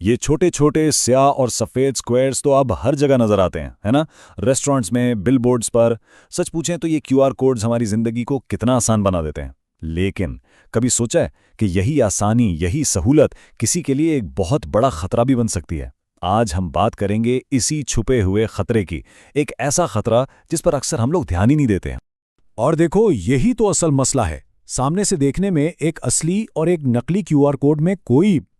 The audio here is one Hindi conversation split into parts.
ये छोटे छोटे स्याह और सफ़ेद स्क्वायर्स तो अब हर जगह नज़र आते हैं, है ना? रेस्टोरेंट्स में, बिलबोर्ड्स पर। सच पूछें तो ये क्यूआर कोड्स हमारी ज़िंदगी को कितना आसान बना देते हैं। लेकिन कभी सोचा है कि यही आसानी, यही सहूलत किसी के लिए एक बहुत बड़ा खतरा भी बन सकती है? आज हम बात करेंगे इसी छुपे हुए खतरे की। एक ऐसा खतरा जिस पर अक्सर हम लोग ध्यान ही नहीं देते हैं। और देखो, यही तो असल मसला है। सामने से देखने में एक असली और एक नकली क्यूआर कोड में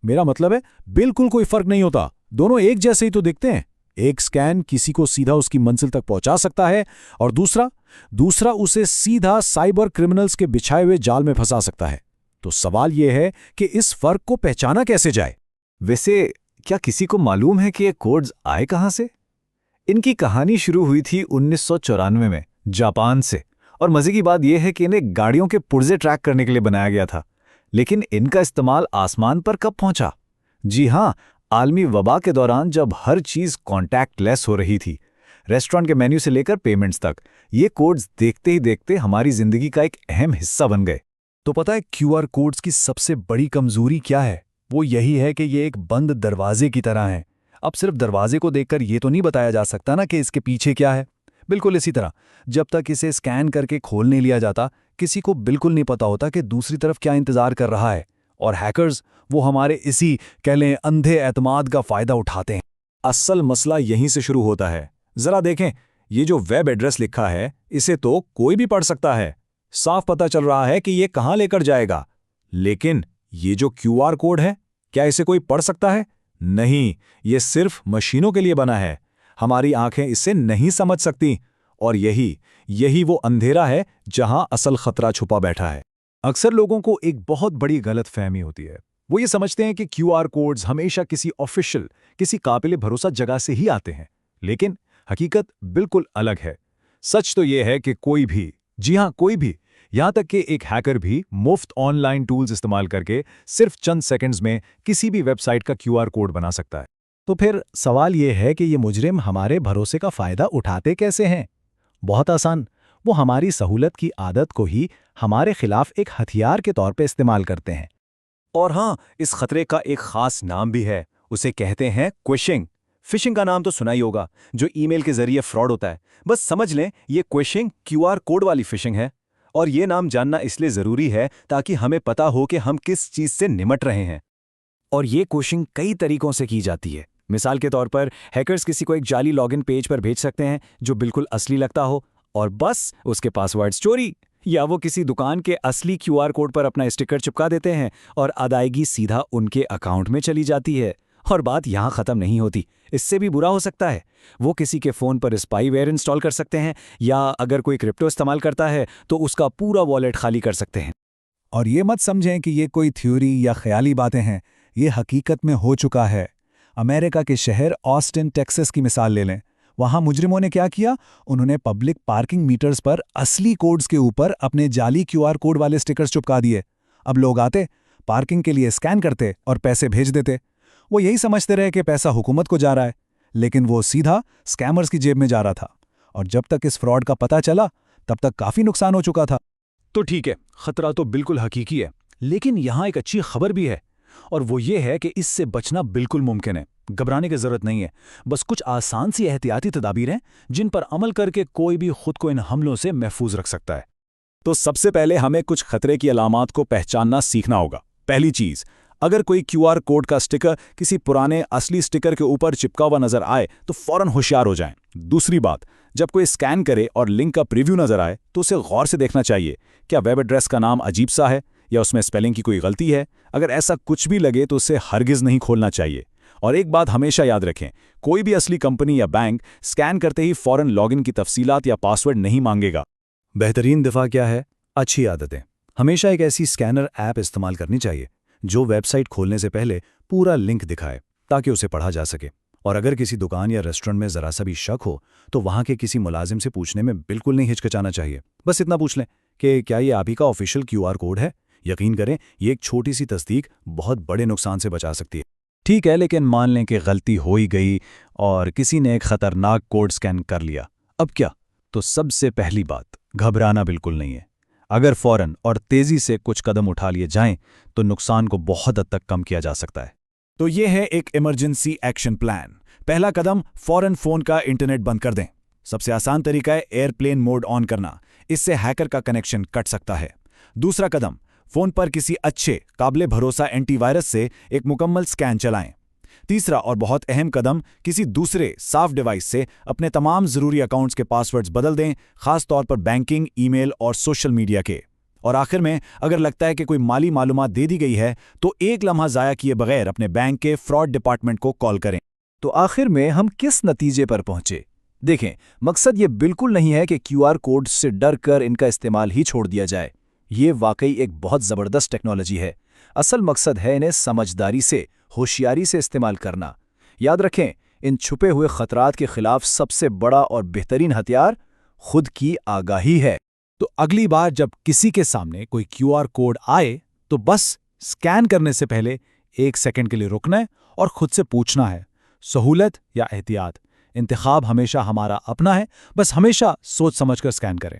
मेरा मतलब है, बिल्कुल कोई फर्क नहीं होता। दोनों एक जैसे ही तो दिखते हैं। एक स्कैन किसी को सीधा उसकी मंजिल तक पहुंचा सकता है और दूसरा उसे सीधा साइबर क्रिमिनल्स के बिछाए हुए जाल में फंसा सकता है। तो सवाल यह है कि इस फर्क को पहचाना कैसे जाए? वैसे क्या किसी को मालूम है कि ये कोड्स आए कहां से? इनकी कहानी शुरू हुई थी 1994 में जापान से। और मजे की बात यह है कि इन्हें गाड़ियों के पुर्जे ट्रैक करने के लिए बनाया गया था। लेकिन इनका इस्तेमाल आसमान पर कब पहुंचा? जी हां, आलमी वबा के दौरान, जब हर चीज कॉन्टैक्टलेस हो रही थी। रेस्टोरेंट के मेन्यू से लेकर पेमेंट्स तक, ये कोड्स देखते ही देखते हमारी जिंदगी का एक अहम हिस्सा बन गए। तो पता है क्यूआर कोड्स की सबसे बड़ी कमजोरी क्या है? वो यही है कि ये एक बंद दरवाजे की तरह है। अब सिर्फ दरवाजे को देखकर ये तो नहीं बताया जा सकता ना कि इसके पीछे क्या है। बिल्कुल इसी तरह, जब तक इसे स्कैन करके खोल नहीं लिया जाता, किसी को बिल्कुल नहीं पता होता कि दूसरी तरफ क्या इंतजार कर रहा है। और हैकर्स, वो हमारे इसी, कह लें, अंधे एतमाद का फायदा उठाते हैं। असल मसला यहीं से शुरू होता है। जरा देखें, ये जो वेब एड्रेस लिखा है, इसे तो कोई भी पढ़ सकता है। साफ पता चल रहा है कि ये कहां लेकर जाएगा। लेकिन ये जो क्यूआर कोड है, क्या इसे कोई पढ़ सकता है? नहीं, ये सिर्फ मशीनों के लिए बना है। हमारी आंखें इसे नहीं समझ सकती। और यही वो अंधेरा है जहां असल खतरा छुपा बैठा है। अक्सर लोगों को एक बहुत बड़ी गलतफहमी होती है। वो ये समझते हैं कि क्यूआर कोड्स हमेशा किसी ऑफिशियल, किसी काबिल भरोसा जगह से ही आते हैं। लेकिन हकीकत बिल्कुल अलग है। सच तो ये है कि कोई भी, जी हां कोई भी, यहां तक कि एक हैकर भी मुफ्त ऑनलाइन टूल्स इस्तेमाल करके सिर्फ चंद सेकंड्स में किसी भी वेबसाइट का क्यूआर कोड बना सकता है। तो फिर सवाल ये है कि ये मुजरिम हमारे भरोसे का फायदा उठाते कैसे हैं? बहुत आसान, वो हमारी सहूलत की आदत को ही हमारे खिलाफ एक हथियार के तौर पे इस्तेमाल करते हैं। और हां, इस खतरे का एक खास नाम भी है। उसे कहते हैं क्विशिंग। फिशिंग का नाम तो सुना ही होगा, जो ईमेल के जरिए फ्रॉड होता है। बस समझ लें, ये क्विशिंग क्यूआर कोड वाली फिशिंग है। और ये नाम जानना इसलिए जरूरी है ताकि हमें पता हो कि हम किस चीज से निमट रहे हैं। और ये कोशिंग कई तरीकों से की जाती है। मिसाल के तौर पर, हैकर्स किसी को एक जाली लॉगिन पेज पर भेज सकते हैं जो बिल्कुल असली लगता हो, और बस उसके पासवर्ड्स चोरी। या वो किसी दुकान के असली क्यूआर कोड पर अपना स्टिकर चिपका देते हैं और अदायगी सीधा उनके अकाउंट में चली जाती है। और बात यहां खत्म नहीं होती, इससे भी बुरा हो सकता है। वो किसी के फोन पर स्पाईवेयर इंस्टॉल कर सकते हैं, या अगर कोई क्रिप्टो इस्तेमाल करता है तो उसका पूरा वॉलेट खाली कर सकते हैं। और ये मत समझें कि ये कोई थ्योरी या ख्याली बातें हैं। ये हकीकत में हो चुका है। अमेरिका के शहर ऑस्टिन, टेक्सास की मिसाल ले लें। वहां मुजरिमों ने क्या किया? उन्होंने पब्लिक पार्किंग मीटर्स पर असली कोड्स के ऊपर अपने जाली क्यूआर कोड वाले स्टिकर्स चिपका दिए। अब लोग आते, पार्किंग के लिए स्कैन करते और पैसे भेज देते। वो यही समझते रहे कि पैसा हुकूमत को जा रहा है, लेकिन वो सीधा स्कैमर्स की जेब में जा रहा था। और जब तक इस फ्रॉड का पता चला, तब तक काफी नुकसान हो चुका था। तो ठीक है, खतरा तो बिल्कुल हकीकी है, लेकिन यहां एक अच्छी खबर भी है। और वो ये है कि इससे बचना बिल्कुल मुमकिन है। घबराने की जरूरत नहीं है। बस कुछ आसान सी एहतियाती तदाबीर हैं जिन पर अमल करके कोई भी खुद को इन हमलों से महफूज रख सकता है। तो सबसे पहले हमें कुछ खतरे की अलामात को पहचानना सीखना होगा। पहली चीज, अगर कोई क्यूआर कोड का स्टिकर किसी पुराने असली स्टिकर के ऊपर चिपका हुआ नजर आए तो फौरन होशियार हो जाएं। दूसरी बात, जब कोई स्कैन करे और लिंक का प्रीव्यू नजर आए तो उसे गौर से देखना चाहिए। क्या वेब एड्रेस का नाम अजीब सा है या उसमें स्पेलिंग की कोई गलती है? अगर ऐसा कुछ भी लगे तो उसे हरगिज नहीं खोलना चाहिए। और एक बात हमेशा याद रखें, कोई भी असली कंपनी या बैंक स्कैन करते ही फौरन लॉगिन की तफसीलात या पासवर्ड नहीं मांगेगा। बेहतरीन दिफा क्या है? अच्छी आदतें। हमेशा एक ऐसी स्कैनर ऐप इस्तेमाल करनी चाहिए जो वेबसाइट खोलने से पहले पूरा लिंक दिखाए, ताकि उसे पढ़ा जा सके। और अगर किसी दुकान या रेस्टोरेंट में जरा सा भी शक हो तो वहां के किसी मुलाजिम से पूछने में बिल्कुल नहीं हिचकिचाना चाहिए। बस इतना पूछ लें कि क्या ये आप ही का ऑफिशियल क्यूआर कोड है। यकीन करें, ये एक छोटी सी तस्दीक बहुत बड़े नुकसान से बचा सकती है। ठीक है, लेकिन मान लें कि गलती हो ही गई और किसी ने एक खतरनाक कोड स्कैन कर लिया, अब क्या? तो सबसे पहली बात, घबराना बिल्कुल नहीं है। अगर फौरन और तेजी से कुछ कदम उठा लिए जाएं तो नुकसान को बहुत हद तक कम किया जा सकता है। तो ये है एक इमरजेंसी एक्शन प्लान। पहला कदम, फौरन फोन का इंटरनेट बंद कर दें। सबसे आसान तरीका है एयरप्लेन मोड ऑन करना, इससे हैकर का कनेक्शन कट सकता है। दूसरा कदम, फोन पर किसी अच्छे काबिले भरोसा एंटीवायरस से एक मुकम्मल स्कैन चलाएं। तीसरा और बहुत अहम कदम, किसी दूसरे साफ डिवाइस से अपने तमाम ज़रूरी अकाउंट्स के पासवर्ड्स बदल दें, खास तौर पर बैंकिंग, ईमेल और सोशल मीडिया के। और आखिर में, अगर लगता है कि कोई माली मालूमात दे दी गई है तो एक लम्हा ज़ाया किए बगैर अपने बैंक के फ्रॉड डिपार्टमेंट को कॉल करें। तो आखिर में हम किस नतीजे पर पहुंचे? देखें, मकसद ये बिल्कुल नहीं है कि क्यूआर कोड से डर कर इनका इस्तेमाल ही छोड़ दिया जाए। ये वाकई एक बहुत ज़बरदस्त टेक्नोलॉजी है। असल मकसद है इन्हें समझदारी से, होशियारी से इस्तेमाल करना। याद रखें, इन छुपे हुए खतरात के खिलाफ सबसे बड़ा और बेहतरीन हथियार खुद की आगाही है। तो अगली बार जब किसी के सामने कोई क्यूआर कोड आए तो बस स्कैन करने से पहले 1 सेकंड के लिए रुकना है और खुद से पूछना है, सहूलत या एहतियात। इंतखाब हमेशा हमारा अपना है, बस हमेशा सोच समझकर स्कैन करें।